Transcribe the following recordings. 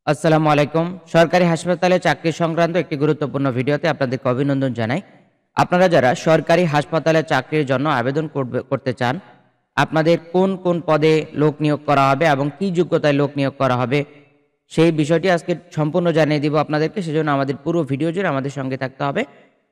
আসসালামু আলাইকুম। সরকারি হাসপাতালে চাকরি সংক্রান্ত একটি গুরুত্বপূর্ণ ভিডিওতে আপনাদেরকে অভিনন্দন জানাই। আপনারা যারা সরকারি হাসপাতালে চাকরির জন্য আবেদন করতে চান, আপনাদের কোন কোন পদে লোক নিয়োগ করা হবে এবং কি যোগ্যতায় লোক নিয়োগ করা হবে, সেই বিষয়টি আজকে সম্পূর্ণ জানিয়ে দিব আপনাদেরকে। সেজন্য আমাদের পুরো ভিডিও জুড়ে আমাদের সঙ্গে থাকতে হবে।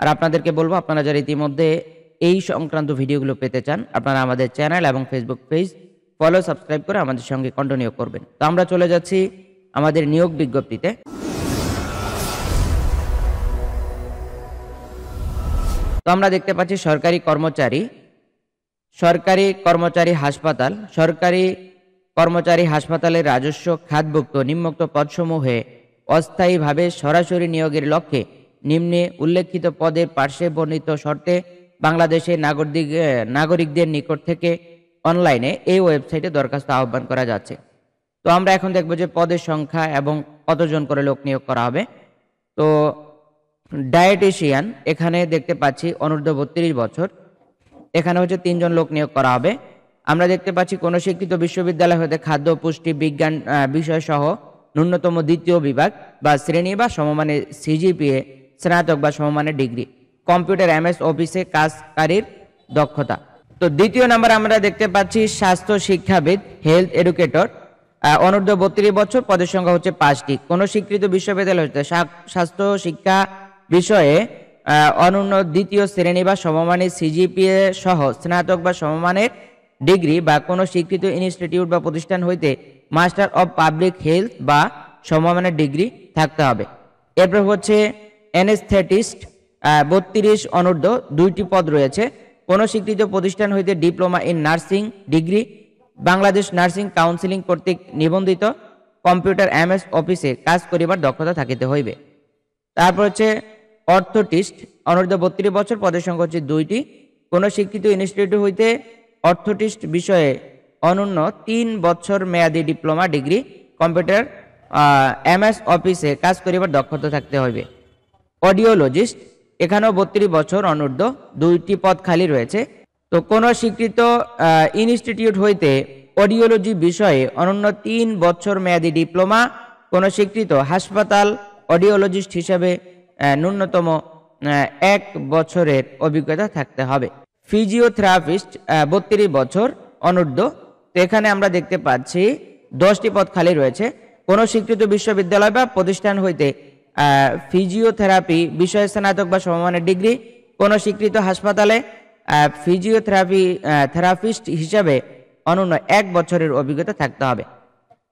আর আপনাদেরকে বলবো, আপনারা যারা ইতিমধ্যে এই সংক্রান্ত ভিডিওগুলো পেতে চান, আপনারা আমাদের চ্যানেল এবং ফেসবুক পেজ ফলো, সাবস্ক্রাইব করে আমাদের সঙ্গে কন্টিনিউ করবেন। তো আমরা চলে যাচ্ছি আমাদের নিয়োগ বিজ্ঞপ্তিতে। তো আমরা দেখতে পাচ্ছি সরকারি কর্মচারী হাসপাতালের রাজস্ব খাতভুক্ত নিম্নোক্ত পদসমূহে অস্থায়ীভাবে সরাসরি নিয়োগের লক্ষ্যে নিম্নে উল্লেখিত পদের পার্শ্বে বর্ণিত শর্তে বাংলাদেশের নাগরিকদের নিকট থেকে অনলাইনে এই ওয়েবসাইটে দরখাস্ত আহ্বান করা যাচ্ছে। তো আমরা এখন দেখব যে পদের সংখ্যা এবং কতজন করে লোক নিয়োগ করা হবে। তো ডায়েটিশিয়ান এখানে দেখতে পাচ্ছি অনূর্ধ্ব 32 বছর, এখানে হচ্ছে 3 জন লোক নিয়োগ করা হবে। আমরা দেখতে পাচ্ছি কোন স্বীকৃত বিশ্ববিদ্যালয় হতে খাদ্য পুষ্টি বিজ্ঞান বিষয় সহ ন্যূনতম দ্বিতীয় বিভাগ বা শ্রেণী বা সমমানের সিজিপিএ, স্নাতক বা সমমানের ডিগ্রি, কম্পিউটার এমএস অফিসে কাজকারীর দক্ষতা। তো দ্বিতীয় নাম্বার আমরা দেখতে পাচ্ছি স্বাস্থ্য শিক্ষাবিদ, হেলথ এডুকেটর, অনূর্ধ্ব 32 বছর, পদের সংখ্যা হচ্ছে 5টি। কোন স্বীকৃত বিশ্ববিদ্যালয় হতে স্বাস্থ্য শিক্ষা বিষয়ে অনন্য দ্বিতীয় শ্রেণী বা সমমানের সিজিপিএ সহ স্নাতক বা সমমানের ডিগ্রি বা কোনো স্বীকৃত ইনস্টিটিউট বা প্রতিষ্ঠান হইতে মাস্টার অব পাবলিক হেলথ বা সমমানের ডিগ্রি থাকতে হবে। এরপর হচ্ছে অ্যানেস্থেটিস্ট, 32 অনূর্ধ্ব, 2টি পদ রয়েছে। কোন স্বীকৃত প্রতিষ্ঠান হইতে diploma in nursing degree, Bangladesh nursing counselling কর্তৃক নিবন্ধিত, কম্পিউটার এমএস অফিসে কাজ করিবার দক্ষতা থাকিতে হইবে। তারপর হচ্ছে অর্থোটিস্ট, অনূর্ধ্ব 32 বছর, পদের সংখ্যা হচ্ছে 2টি। কোন স্বীকৃত ইনস্টিটিউট হইতে অর্থোটিস্ট বিষয়ে অনন্য 3 বছর মেয়াদী ডিপ্লোমা ডিগ্রি, কম্পিউটার এমএস অফিসে কাজ করিবার দক্ষতা থাকতে হইবে। অডিওলজিস্ট, এখানেও 32 বছর, অনূর্ধ্ব, 2টি পদ খালি রয়েছে। তো কোন স্বীকৃত ইনস্টিটিউট হইতে অডিওলজি বিষয়ে অনন্য 3 বছর মেয়াদী ডিপ্লোমা, কোন স্বীকৃত হাসপাতাল অডিওলজিস্ট হিসেবে ন্যূনতম 1 বছরের অভিজ্ঞতা থাকতে হবে। ফিজিওথেরাপিস্ট, 32 বছর, অনূর্ধ্ব, তো এখানে আমরা দেখতে পাচ্ছি 10টি পদ খালি রয়েছে। কোন স্বীকৃত বিশ্ববিদ্যালয় বা প্রতিষ্ঠান হইতে ফিজিওথেরাপি বিষয়ে স্নাতক বা সমমানের ডিগ্রি, কোন স্বীকৃত হাসপাতালে থেরাপিস্ট হিসাবে অনন্য 1 বছরের অভিজ্ঞতা থাকতে হবে।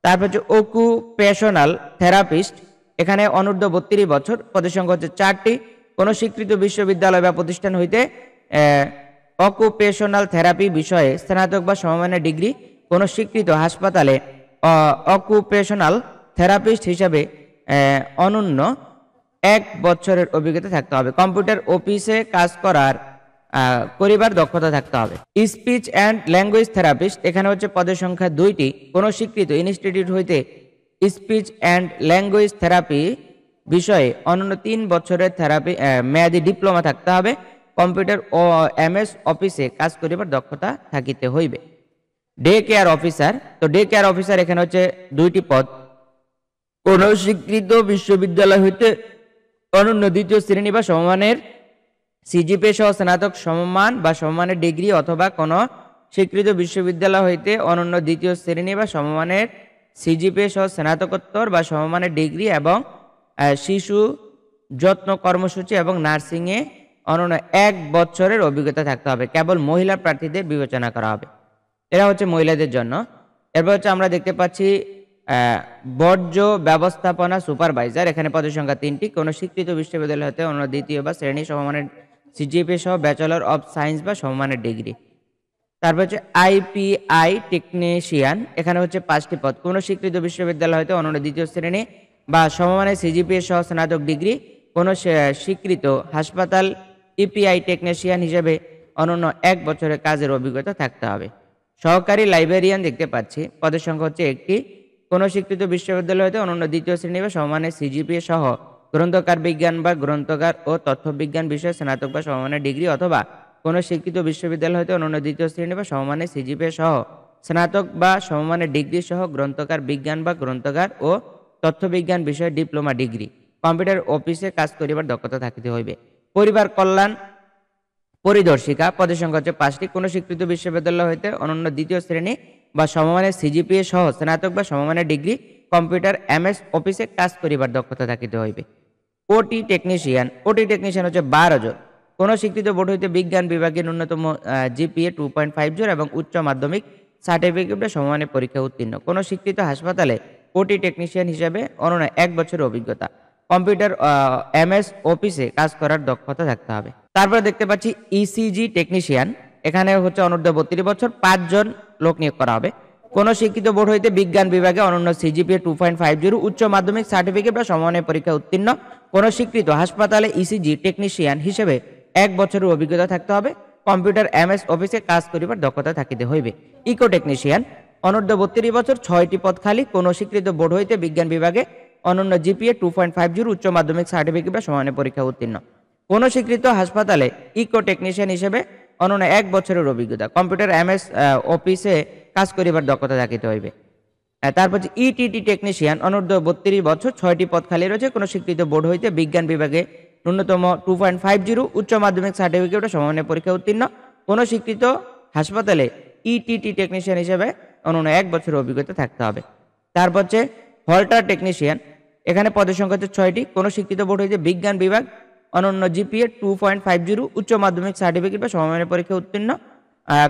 তারপর হচ্ছে অকুপেশনাল থেরাপিস্ট, এখানে অনূর্ধ্ব 32 বছর, পদের সংখ্যা হচ্ছে 4টি। কোন স্বীকৃত বিশ্ববিদ্যালয় বা প্রতিষ্ঠান হইতে অকুপেশনাল থেরাপি বিষয়ে স্নাতক বা সমমানের ডিগ্রি, কোন স্বীকৃত হাসপাতালে অকুপেশনাল থেরাপিস্ট হিসাবে অনন্য 1 বছরের অভিজ্ঞতা থাকতে হবে। কম্পিউটার অফিসে কাজ করিবার দক্ষতা থাকতে হবে। স্পিচ অ্যান্ড ল্যাঙ্গুয়েজ থেরাপিস্ট, এখানে হচ্ছে পদের সংখ্যা 2টি। কোন স্বীকৃত ইনস্টিটিউট হইতে স্পিচ অ্যান্ড ল্যাঙ্গুয়েজ থেরাপি বিষয়ে অনন্য 3 বছরের থেরাপি মেয়াদী ডিপ্লোমা থাকতে হবে। কম্পিউটার ও এমএস অফিসে কাজ করিবার দক্ষতা থাকিতে হইবে। ডে কেয়ার অফিসার, তো ডে কেয়ার অফিসার এখানে হচ্ছে 2টি পদ। কোন স্বীকৃত বিশ্ববিদ্যালয় হইতে অনন্য দ্বিতীয় শ্রেণী বা সমমানের সিজিপিএ সহ স্নাতক সমমান বা সমমানের ডিগ্রি, অথবা কোন স্বীকৃত বিশ্ববিদ্যালয় হইতে অনন্য দ্বিতীয় শ্রেণী বা সমমানের সিজিপিএ সহ স্নাতকোত্তর বা সমমানের ডিগ্রি এবং শিশু যত্ন কর্মসূচি এবং নার্সিংয়ে অনন্য 1 বছরের অভিজ্ঞতা থাকতে হবে। কেবল মহিলা প্রার্থীদের বিবেচনা করা হবে। এরা হচ্ছে মহিলাদের জন্য। এরপর হচ্ছে আমরা দেখতে পাচ্ছি বর্জ্য ব্যবস্থাপনা সুপারভাইজার, এখানে পদের সংখ্যা 3টি। কোন স্বীকৃত বিশ্ববিদ্যালয় হতে অনন্য দ্বিতীয় বা শ্রেণী সমমানের সিজিপিএ সহ ব্যাচেলর অব সায়েন্স বা সমমানের ডিগ্রি। তারপর হচ্ছে আইপিআই টেকনিশিয়ান, এখানে হচ্ছে 5টি পদ। কোন স্বীকৃত বিশ্ববিদ্যালয় হতে অনন্য দ্বিতীয় শ্রেণী বা সমমানের সিজিপিএ সহ স্নাতক ডিগ্রি, কোন স্বীকৃত হাসপাতাল ইপিআই টেকনিশিয়ান হিসেবে অনন্য 1 বছরের কাজের অভিজ্ঞতা থাকতে হবে। সহকারী লাইব্রেরিয়ান দেখতে পাচ্ছি, পদের সংখ্যা হচ্ছে 1টি। কোন স্বীকৃত বিশ্ববিদ্যালয় হতে অনন্য দ্বিতীয় শ্রেণী বা সমমানের সিজিপিএ সহ গ্রন্থকার বিজ্ঞান বা গ্রন্থকার ও তথ্যবিজ্ঞান বিষয়ে স্নাতক বা সমমানের ডিগ্রি, অথবা কোন স্বীকৃত বিশ্ববিদ্যালয় হতে অনন্য দ্বিতীয় শ্রেণী বা সমমানের সিজিপিএ সহ স্নাতক বা সমমানের ডিগ্রি সহ গ্রন্থকার বিজ্ঞান বা গ্রন্থকার ও তথ্যবিজ্ঞান বিষয়ে ডিপ্লোমা ডিগ্রি, কম্পিউটার অফিসে কাজ করিবার দক্ষতা থাকিতে হইবে। পরিবার কল্যাণ পরিদর্শিকা পদের সংখ্যা হচ্ছে 5টি। কোনো স্বীকৃত বিশ্ববিদ্যালয় হইতে অনন্য দ্বিতীয় শ্রেণী বা সমমানের সিজিপিএ সহ স্নাতক বা সমমানের ডিগ্রি, কম্পিউটার এমএস অফিসে কাজ করিবার দক্ষতা থাকিতে হইবে। ওটি টেকনিশিয়ান হচ্ছে 12 জন। কোনো স্বীকৃত বোর্ড হইতে বিজ্ঞান বিভাগে ন্যূনতম জিপিএ 2.50 এবং উচ্চ মাধ্যমিক সার্টিফিকেট সমমানের পরীক্ষা উত্তীর্ণ। কোনো স্বীকৃত হাসপাতালে ওটি টেকনিশিয়ান হিসাবে অনন্য 1 বছরের অভিজ্ঞতা, কম্পিউটার এমএস অফিসে কাজ করার দক্ষতা থাকতে হবে। তারপরে দেখতে পাচ্ছি ইসিজি টেকনিশিয়ান, এখানে হচ্ছে অনূর্ধ্ব 32 বছর, 5 জন লোক নিয়োগ করা হবে। কোন শিক্ষিত বোর্ড হইতে বিজ্ঞান বিভাগে অনন্য সিজিপিএ 2.50, উচ্চ মাধ্যমিক সার্টিফিকেট বা সমমানের পরীক্ষা উত্তীর্ণ। কোন স্বীকৃত হাসপাতালে ইসিজি টেকনিশিয়ান হিসেবে 1 বছরের অভিজ্ঞতা থাকতে হবে, কম্পিউটার এমএস অফিসে কাজ করিবার দক্ষতা থাকিতে হইবে। ইকো টেকনিশিয়ান, অনূর্ধ্ব 32 বছর, 6টি পদ খালি। কোন স্বীকৃত বোর্ড হইতে বিজ্ঞান বিভাগে অনন্য জিপিএ 2.50, উচ্চ মাধ্যমিক সার্টিফিকেট বা সমমানের পরীক্ষা উত্তীর্ণ। কোন স্বীকৃত হাসপাতালে ইকো টেকনিশিয়ান হিসেবে অনন্য 1 বছরের অভিজ্ঞতা, কম্পিউটার এমএস অফিসে কাজ করিবার দক্ষতা থাকিতে হইবে। তারপর ইটিটি টেকনিশিয়ান, অনূর্ধ্ব 32 বছর, 6টি পদ খালি রয়েছে। কোন স্বীকৃত বোর্ড হইতে বিজ্ঞান বিভাগে ন্যূনতম 2.50, উচ্চ মাধ্যমিক সার্টিফিকেট ও সমমানের পরীক্ষা উত্তীর্ণ। কোন স্বীকৃত হাসপাতালে ইটিটি টেকনিশিয়ান হিসেবে অনন্য 1 বছরের অভিজ্ঞতা থাকতে হবে। তারপর হচ্ছে হল্টার টেকনিশিয়ান, এখানে পদের সংখ্যা হচ্ছে 6টি। কোন স্বীকৃত বোর্ড হইতে বিজ্ঞান বিভাগ অনন্য জিপিএ 2.50, উচ্চ মাধ্যমিক সার্টিফিকেট বা সমমানের পরীক্ষা উত্তীর্ণ।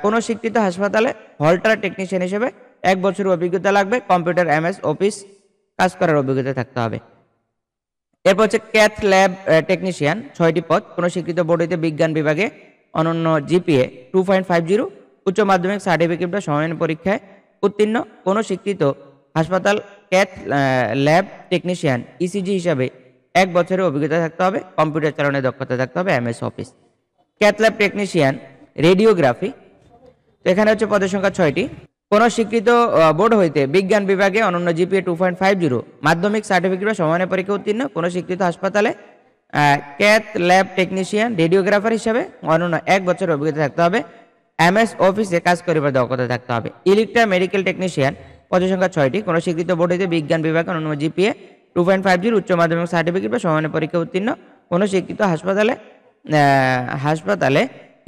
কোন স্বীকৃত হাসপাতালে হল্টার টেকনিশিয়ান হিসেবে 1 বছরের অভিজ্ঞতা লাগবে, কম্পিউটার এমএস অফিস কাজ করার অভিজ্ঞতা থাকতে হবে। এরপর হচ্ছে ক্যাথ ল্যাব টেকনিশিয়ান, 6টি পদ। কোন স্বীকৃত বোর্ড হইতে বিজ্ঞান বিভাগে অনন্য জিপিএ 2.50, উচ্চ মাধ্যমিক সার্টিফিকেট বা সমমানের পরীক্ষায় উত্তীর্ণ। কোন স্বীকৃত হাসপাতাল ক্যাথ ল্যাব টেকনিশিয়ান ইসিজি হিসাবে 1 বছরের অভিজ্ঞতা থাকতে হবে, কম্পিউটার চালানোর দক্ষতা থাকতে হবে, MS office. Cath lab technician radiography, তো এখানে হচ্ছে পদের সংখ্যা 6টি। কোন স্বীকৃত বোর্ড হইতে বিজ্ঞান বিভাগে অনন্য জিপিএ 2.50, মাধ্যমিক সার্টিফিকেট বা সমমানের পরীক্ষা উত্তীর্ণ। কোন স্বীকৃত হাসপাতালে ক্যাথ ল্যাব টেকনিশিয়ান রেডিওগ্রাফার হিসাবে অনন্য 1 বছরের অভিজ্ঞতা থাকতে হবে, এমএস অফিসে কাজ করিবার দক্ষতা থাকতে হবে। ইলেকট্রা মেডিকেল টেকনিশিয়ান, পদের সংখ্যা 6টি। কোন স্বীকৃত বোর্ড হইতে বিজ্ঞান বিভাগে অনন্য জিপিএ 2.50, উচ্চ মাধ্যমিক সার্টিফিকেট বা সমমানের পরীক্ষা উত্তীর্ণ। কোন স্বীকৃত হাসপাতালে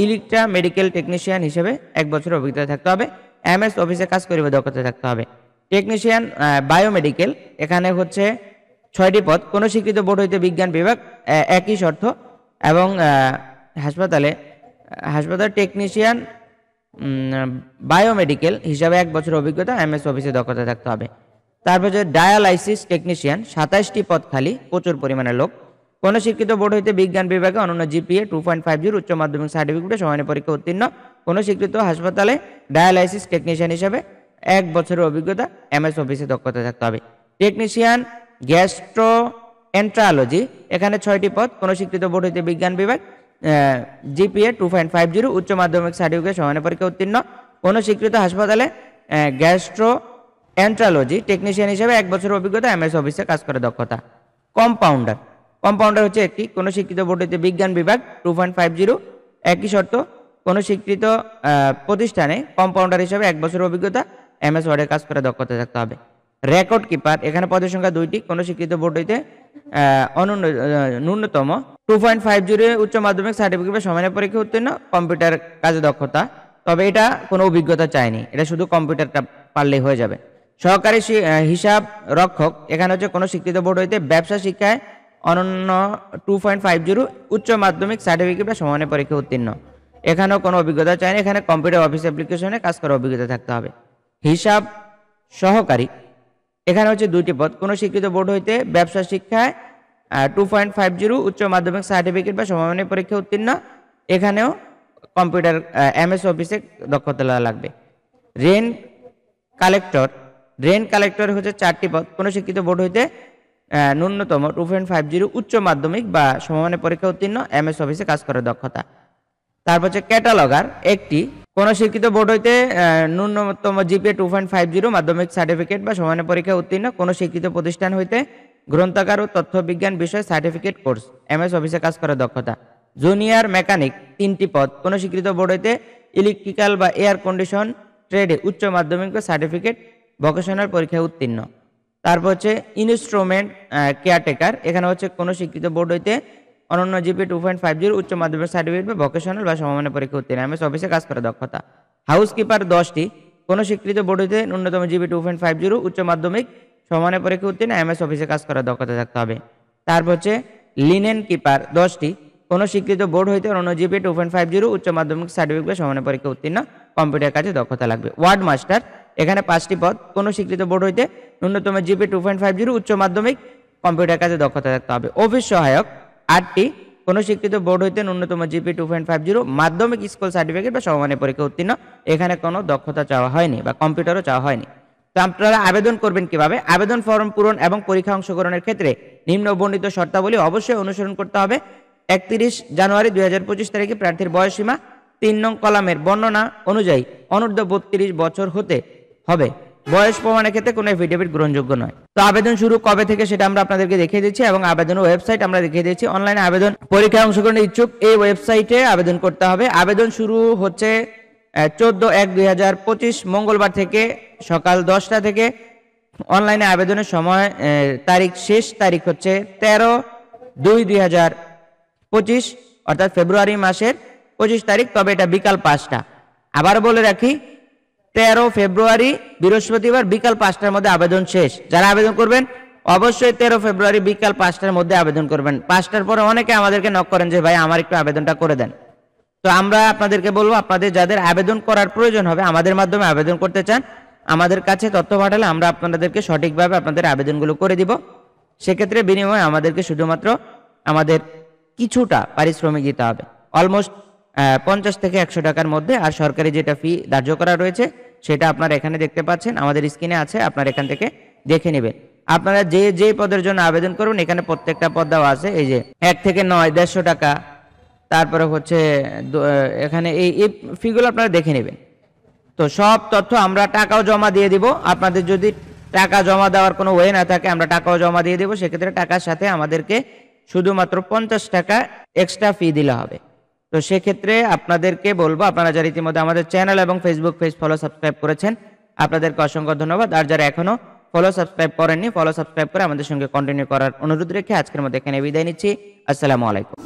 ইলেকট্রা মেডিকেল টেকনিশিয়ান হিসেবে 1 বছরের অভিজ্ঞতা থাকতে হবে, এমএস অফিসে কাজ করিবার দক্ষতা থাকতে হবে। টেকনিশিয়ান বায়োমেডিকেল, এখানে হচ্ছে 6টি পদ। কোন স্বীকৃত বোর্ড হইতে বিজ্ঞান বিভাগ, একই শর্ত, এবং হাসপাতাল টেকনিশিয়ান বায়োমেডিকেল হিসাবে 1 বছরের অভিজ্ঞতা, এমএস অফিসে দক্ষতা থাকতে হবে। তারপর হচ্ছে ডায়ালাইসিস টেকনিশিয়ান, 27টি পদ খালি, প্রচুর পরিমাণে লোক। কোন স্বীকৃত বোর্ড হইতে বিজ্ঞান বিভাগে অনন্য জিপিএ 2.50, উচ্চ মাধ্যমিক সার্টিফিকেট সমমানের পরীক্ষা উত্তীর্ণ। কোন স্বীকৃত হাসপাতালে ডায়ালাইসিস টেকনিশিয়ান হিসাবে 1 বছরের অভিজ্ঞতা, এমএস অফিসে দক্ষতা থাকতে হবে। টেকনিশিয়ান গ্যাস্ট্রোএন্টারোলজি, এখানে 6টি পদ। কোন স্বীকৃত বোর্ড হইতে বিজ্ঞান বিভাগ জিপিএ 2.50, উচ্চ মাধ্যমিক সার্টিফিকেট সমমানের পরীক্ষা উত্তীর্ণ। কোন স্বীকৃত হাসপাতালে গ্যাস্ট্রোএন্টারোলজি টেকনিশিয়ান হিসেবে 1 বছরের অভিজ্ঞতা, এমএস অফিসে কাজ করার দক্ষতা। কম্পাউন্ডার হচ্ছে একটি। কোন স্বীকৃত বোর্ড হইতে বিজ্ঞান বিভাগ 2.50, একই শর্ত। কোন স্বীকৃত প্রতিষ্ঠানে কম্পাউন্ডার হিসেবে 1 বছরের অভিজ্ঞতা, এমএস ওয়ার্ডে কাজ করার দক্ষতা থাকতে হবে। রেকর্ড কিপার, এখানে পদের সংখ্যা 2টি। কোন স্বীকৃত বোর্ড হইতে ন্যূনতম 2.50, উচ্চ মাধ্যমিক সার্টিফিকেট সমমানের পরীক্ষা উত্তীর্ণ, কম্পিউটার কাজে দক্ষতা, তবে এটা কোনো অভিজ্ঞতা চায়নি, এটা শুধু কম্পিউটারটা পারলেই হয়ে যাবে। সহকারী হিসাব রক্ষক, এখানে হচ্ছে কোন স্বীকৃত বোর্ড হইতে ব্যবসা শিক্ষায় অনন্য 2.50, উচ্চ মাধ্যমিক সার্টিফিকেট বা সমমানের পরীক্ষা উত্তীর্ণ, এখানেও কোনো অভিজ্ঞতা চায়নি, এখানে কম্পিউটার অফিস অ্যাপ্লিকেশনে কাজ করার অভিজ্ঞতা থাকতে হবে। হিসাব সহকারী, এখানে হচ্ছে 2টি পদ। কোন স্বীকৃত বোর্ড হইতে ব্যবসা শিক্ষায় 2.50, উচ্চ মাধ্যমিক সার্টিফিকেট বা সমমানের পরীক্ষা উত্তীর্ণ, এখানেও কম্পিউটার এমএস অফিসে দক্ষতা লাগবে। রেন কালেক্টর হচ্ছে 4টি পদ। কোন শিক্ষিত বোর্ড হইতে ন্যূনতম 2.50, উচ্চ মাধ্যমিক বা সমমানের পরীক্ষা উত্তীর্ণ, এমএস অফিসে কাজ করার দক্ষতা। তারপর হচ্ছে ক্যাটালগার একটি। কোন শিক্ষিত বোর্ড হইতে ন্যূনতম জিপিএ 2.50, মাধ্যমিক সার্টিফিকেট বা সমমানের পরীক্ষা উত্তীর্ণ। কোন শিক্ষিত প্রতিষ্ঠান হইতে গ্রন্থাগার ও তথ্য বিজ্ঞান বিষয় সার্টিফিকেট কোর্স, এমএস অফিসে কাজ করার দক্ষতা। জুনিয়র মেকানিক 3টি পদ। কোন স্বীকৃত বোর্ড হইতে ইলেকট্রিক্যাল বা এয়ার কন্ডিশন ট্রেডে উচ্চ মাধ্যমিক বা সার্টিফিকেট ভোকেশনাল পরীক্ষায় উত্তীর্ণ। তারপর হচ্ছে ইনস্ট্রুমেন্ট কেয়ারটেকার, এখানে হচ্ছে কোনো স্বীকৃত বোর্ড হইতে অনন্য জিপি 2.50 উচ্চ মাধ্যমিক সার্টিফিকেট বা ভোকেশনাল বা সমমানের পরীক্ষা উত্তীর্ণ, এমএস অফিসে কাজ করার দক্ষতা। হাউসকিপার 10টি, কোনো স্বীকৃত বোর্ড হইতে ন্যূনতম জিপি 2.50 উচ্চ মাধ্যমিক সমমানের পরীক্ষা উত্তীর্ণ, এমএস অফিসে কাজ করার দক্ষতা থাকতে হবে। তারপর হচ্ছে লিনেন কিপার 10টি, কোনো স্বীকৃত বোর্ড হইতে অনন্য জিপি 2.50 উচ্চ মাধ্যমিক সার্টিফিকেট বা সমমানের পরীক্ষা উত্তীর্ণ, কম্পিউটার কাজে দক্ষতা লাগবে। ওয়ার্ড মাস্টার, এখানে 5টি পদ, কোনো স্বীকৃত বোর্ড হইতে ন্যূনতম জিপি 2.50 উচ্চ মাধ্যমিক কম্পিউটার কাজে দক্ষতা থাকতে হবে। অফিস সহায়ক 8টি, কোনো স্বীকৃত বোর্ড হইতে ন্যূনতম জিপি 2.50 মাধ্যমিক স্কুল সার্টিফিকেট বা সমমানের পরীক্ষা উত্তীর্ণ, এখানে কোনো দক্ষতা চাওয়া হয়নি বা কম্পিউটারও চাওয়া হয়নি। তো আপনারা আবেদন করবেন কিভাবে? আবেদন ফর্ম পূরণ এবং পরীক্ষা অংশগ্রহণের ক্ষেত্রে নিম্ন বর্ণিত শর্তাবলী অবশ্যই অনুসরণ করতে হবে। 31 জানুয়ারি 2025 তারিখে প্রার্থীর বয়সসীমা 3 নং কলামের বর্ণনা অনুযায়ী অনূর্ধ্ব 32 বছর হতে হবে। বয়স প্রমাণের ক্ষেত্রে কোনো এফিডেভিট গ্রহণযোগ্য নয়। তো আবেদন শুরু কবে থেকে সেটা আমরা আপনাদেরকে দেখিয়ে দিচ্ছি এবং আবেদনের ওয়েবসাইট আমরা দেখিয়ে দিচ্ছি। অনলাইনে আবেদন পরীক্ষায় অংশগ্রহণের ইচ্ছুক এই ওয়েবসাইটে আবেদন করতে হবে। আবেদন শুরু হচ্ছে 14/1/2025 মঙ্গলবার থেকে সকাল 10টা থেকে। অনলাইনে আবেদনের সময় তারিখ শেষ তারিখ হচ্ছে 13/2/2025 অর্থাৎ ফেব্রুয়ারি মাসের 25 তারিখ, তবে এটা বিকাল 5টা। আবার বলে রাখি 13 ফেব্রুয়ারি বৃহস্পতিবার বিকাল 5টার মধ্যে আবেদন শেষ। যারা আবেদন করবেন অবশ্যই 13 ফেব্রুয়ারি বিকাল 5টার মধ্যে আবেদন করবেন। 5টার পরে অনেকে আমাদেরকে নক করেন যে ভাই আমার একটু আবেদনটা করে দেন। তো আমরা আপনাদেরকে বলবো, আপনাদের যাদের আবেদন করার প্রয়োজন হবে, আমাদের মাধ্যমে আবেদন করতে চান, আমাদের কাছে তথ্য পাঠালে আমরা আপনাদেরকে সঠিকভাবে আপনাদের আবেদনগুলো করে দিব। সেক্ষেত্রে বিনিময়ে আমাদেরকে শুধুমাত্র আমাদের কিছুটা পারিশ্রমিক দিতে হবে, অলমোস্ট 50 থেকে 100 টাকার মধ্যে। আর সরকারি যেটা ফি ধার্য করা রয়েছে সেটা আপনারা এখানে দেখতে পাচ্ছেন, আমাদের স্ক্রিনে আছে, আপনারা এখান থেকে দেখে নেবেন। আপনারা যে পদের জন্য আবেদন করবেন এখানে প্রত্যেকটা পদ দেওয়া আছে, এই যে 1 থেকে 9 150 টাকা, তারপরে হচ্ছে এখানে এই ফিগুলো আপনারা দেখে নেবেন। তো সব তথ্য আমরা টাকাও জমা দিয়ে দিব। আপনাদের যদি টাকা জমা দেওয়ার কোনো ওয়ে না থাকে আমরা টাকাও জমা দিয়ে দেবো। সেক্ষেত্রে টাকার সাথে আমাদেরকে শুধুমাত্র 50 টাকা এক্সট্রা ফি দিলে হবে। তো সেক্ষেত্রে আপনাদেরকে বলবো, আপনারা যারা ইতিমধ্যে আমাদের চ্যানেল এবং ফেসবুক পেজ ফলো সাবস্ক্রাইব করেছেন আপনাদেরকে অসংখ্য ধন্যবাদ। আর যারা এখনো ফলো সাবস্ক্রাইব করেননি, ফলো সাবস্ক্রাইব করে আমাদের সঙ্গে কন্টিনিউ করার অনুরোধ রেখে আজকের মধ্যে এখানে বিদায় নিচ্ছি। আসসালামু আলাইকুম।